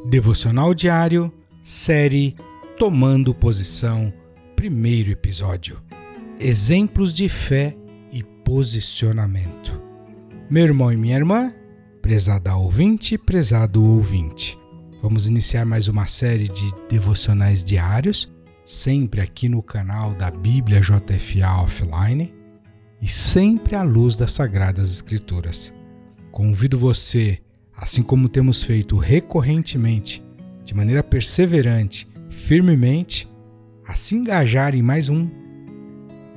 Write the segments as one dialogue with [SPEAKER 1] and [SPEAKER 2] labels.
[SPEAKER 1] Devocional diário, série Tomando Posição, primeiro episódio. Exemplos de fé e posicionamento. Meu irmão e minha irmã, prezada ouvinte, prezado ouvinte. Vamos iniciar mais uma série de devocionais diários, sempre aqui no canal da Bíblia JFA Offline e sempre à luz das Sagradas Escrituras. Convido você, assim como temos feito recorrentemente, de maneira perseverante, firmemente, a se engajar em mais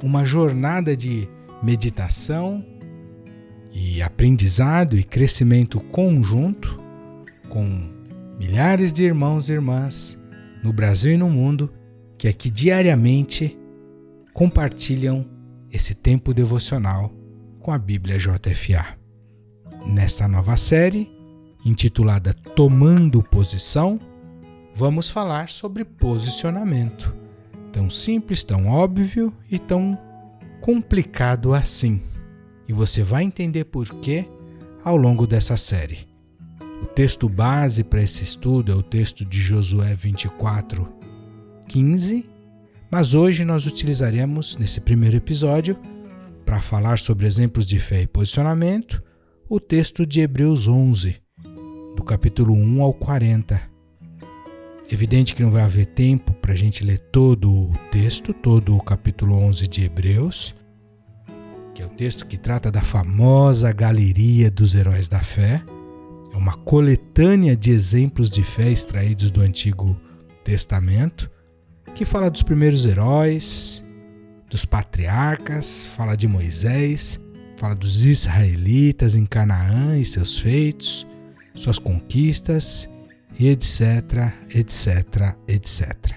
[SPEAKER 1] uma jornada de meditação e aprendizado e crescimento conjunto com milhares de irmãos e irmãs no Brasil e no mundo que aqui diariamente compartilham esse tempo devocional com a Bíblia JFA. Nesta nova série, intitulada Tomando Posição, vamos falar sobre posicionamento. Tão simples, tão óbvio e tão complicado assim. E você vai entender por quê ao longo dessa série. O texto base para esse estudo é o texto de Josué 24:15, mas hoje nós utilizaremos, nesse primeiro episódio, para falar sobre exemplos de fé e posicionamento, o texto de Hebreus 11, do capítulo 1 ao 40. Evidente que não vai haver tempo para a gente ler todo o texto, todo o capítulo 11 de Hebreus, que é o texto que trata da famosa galeria dos heróis da fé. É uma coletânea de exemplos de fé extraídos do Antigo Testamento, que fala dos primeiros heróis, dos patriarcas, fala de Moisés, fala dos israelitas em Canaã e seus feitos, suas conquistas, etc, etc, etc.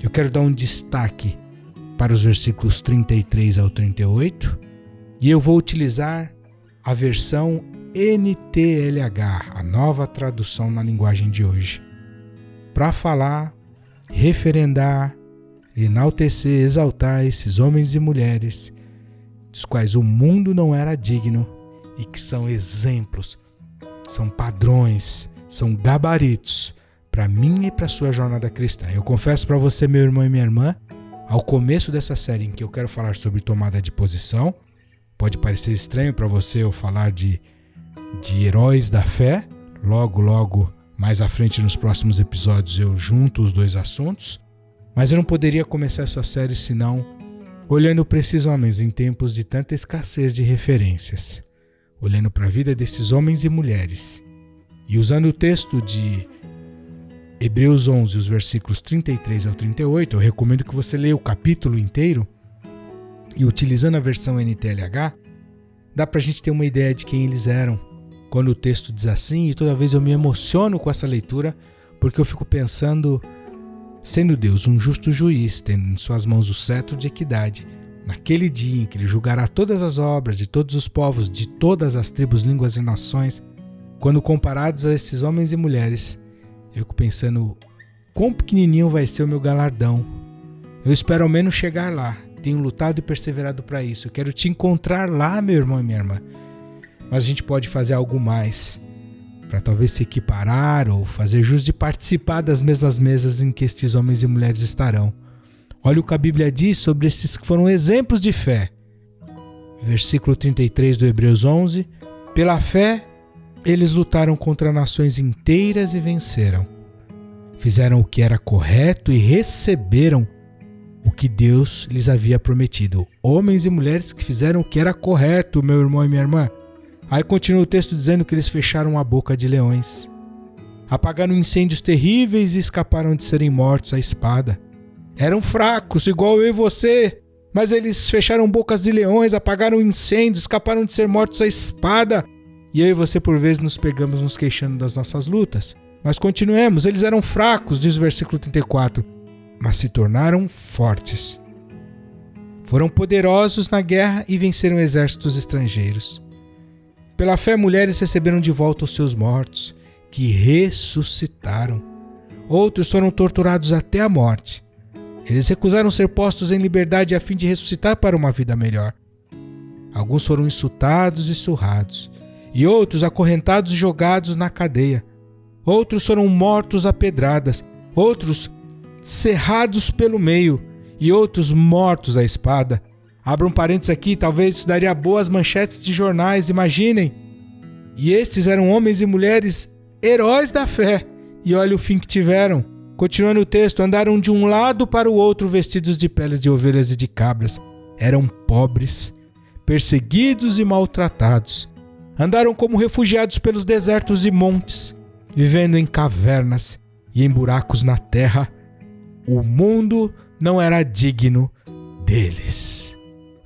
[SPEAKER 1] Eu quero dar um destaque para os versículos 33 ao 38 e eu vou utilizar a versão NTLH, a nova tradução na linguagem de hoje, para falar, referendar, enaltecer, exaltar esses homens e mulheres dos quais o mundo não era digno e que são exemplos, são padrões, são gabaritos para mim e para a sua jornada cristã. Eu confesso para você, meu irmão e minha irmã, ao começo dessa série em que eu quero falar sobre tomada de posição, pode parecer estranho para você eu falar de heróis da fé, logo, mais à frente nos próximos episódios eu junto os dois assuntos, mas eu não poderia começar essa série senão olhando para esses homens em tempos de tanta escassez de referências, olhando para a vida desses homens e mulheres. E usando o texto de Hebreus 11, os versículos 33 ao 38, eu recomendo que você leia o capítulo inteiro e utilizando a versão NTLH, dá pra gente ter uma ideia de quem eles eram quando o texto diz assim, e toda vez eu me emociono com essa leitura, porque eu fico pensando, sendo Deus um justo juiz, tendo em suas mãos o cetro de equidade, naquele dia em que ele julgará todas as obras de todos os povos, de todas as tribos, línguas e nações, quando comparados a esses homens e mulheres, eu fico pensando quão pequenininho vai ser o meu galardão. Eu espero ao menos chegar lá. Tenho lutado e perseverado para isso. Eu quero te encontrar lá, meu irmão e minha irmã. Mas a gente pode fazer algo mais para talvez se equiparar ou fazer jus de participar das mesmas mesas em que estes homens e mulheres estarão. Olha o que a Bíblia diz sobre esses que foram exemplos de fé. Versículo 33 do Hebreus 11. Pela fé, eles lutaram contra nações inteiras e venceram. Fizeram o que era correto e receberam o que Deus lhes havia prometido. Homens e mulheres que fizeram o que era correto, meu irmão e minha irmã. Aí continua o texto dizendo que eles fecharam a boca de leões. Apagaram incêndios terríveis e escaparam de serem mortos à espada. Eram fracos, igual eu e você, mas eles fecharam bocas de leões, apagaram incêndios, escaparam de ser mortos à espada. E eu e você, por vezes, nos pegamos nos queixando das nossas lutas. Mas continuemos, eles eram fracos, diz o versículo 34, mas se tornaram fortes. Foram poderosos na guerra e venceram exércitos estrangeiros. Pela fé, mulheres receberam de volta os seus mortos, que ressuscitaram. Outros foram torturados até a morte. Eles recusaram ser postos em liberdade a fim de ressuscitar para uma vida melhor. Alguns foram insultados e surrados, e outros acorrentados e jogados na cadeia. outros foram mortos a pedradas, outros cerrados pelo meio e outros mortos à espada. Abra um parênteses aqui, talvez isso daria boas manchetes de jornais, imaginem. E estes eram homens e mulheres heróis da fé. E olha o fim que tiveram. Continuando o texto, andaram de um lado para o outro vestidos de peles de ovelhas e de cabras. Eram pobres, perseguidos e maltratados. Andaram como refugiados pelos desertos e montes, vivendo em cavernas e em buracos na terra. O mundo não era digno deles.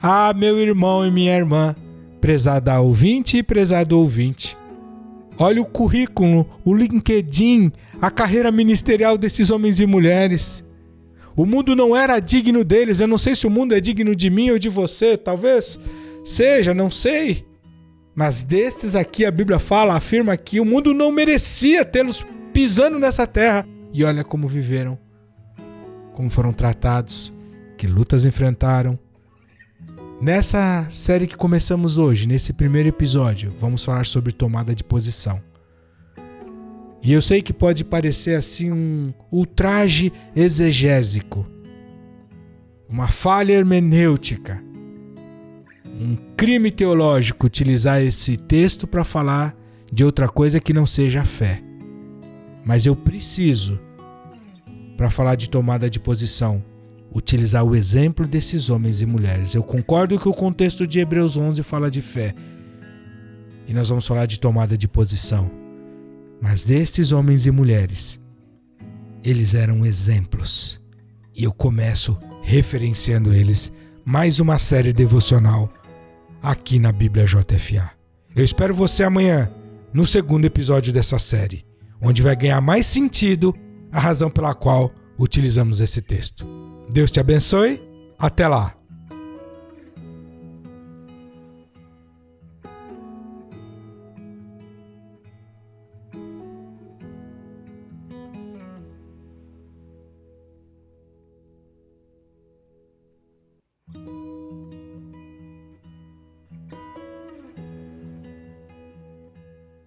[SPEAKER 1] Ah, meu irmão e minha irmã, prezada ouvinte e prezado ouvinte, olha o currículo, o LinkedIn, a carreira ministerial desses homens e mulheres. O mundo não era digno deles. Eu não sei se o mundo é digno de mim ou de você. Talvez seja, não sei. Mas destes aqui a Bíblia fala, afirma que o mundo não merecia tê-los pisando nessa terra. E olha como viveram, como foram tratados, que lutas enfrentaram. Nessa série que começamos hoje, nesse primeiro episódio, vamos falar sobre tomada de posição. E eu sei que pode parecer assim um ultraje exegésico, uma falha hermenêutica, um crime teológico utilizar esse texto para falar de outra coisa que não seja a fé. Mas eu preciso, para falar de tomada de posição, utilizar o exemplo desses homens e mulheres. Eu concordo que o contexto de Hebreus 11 fala de fé. E nós vamos falar de tomada de posição. Mas destes homens e mulheres, eles eram exemplos. E eu começo referenciando eles. Mais uma série devocional aqui na Bíblia JFA. Eu espero você amanhã, no segundo episódio dessa série, onde vai ganhar mais sentido a razão pela qual utilizamos esse texto. Deus te abençoe. Até lá.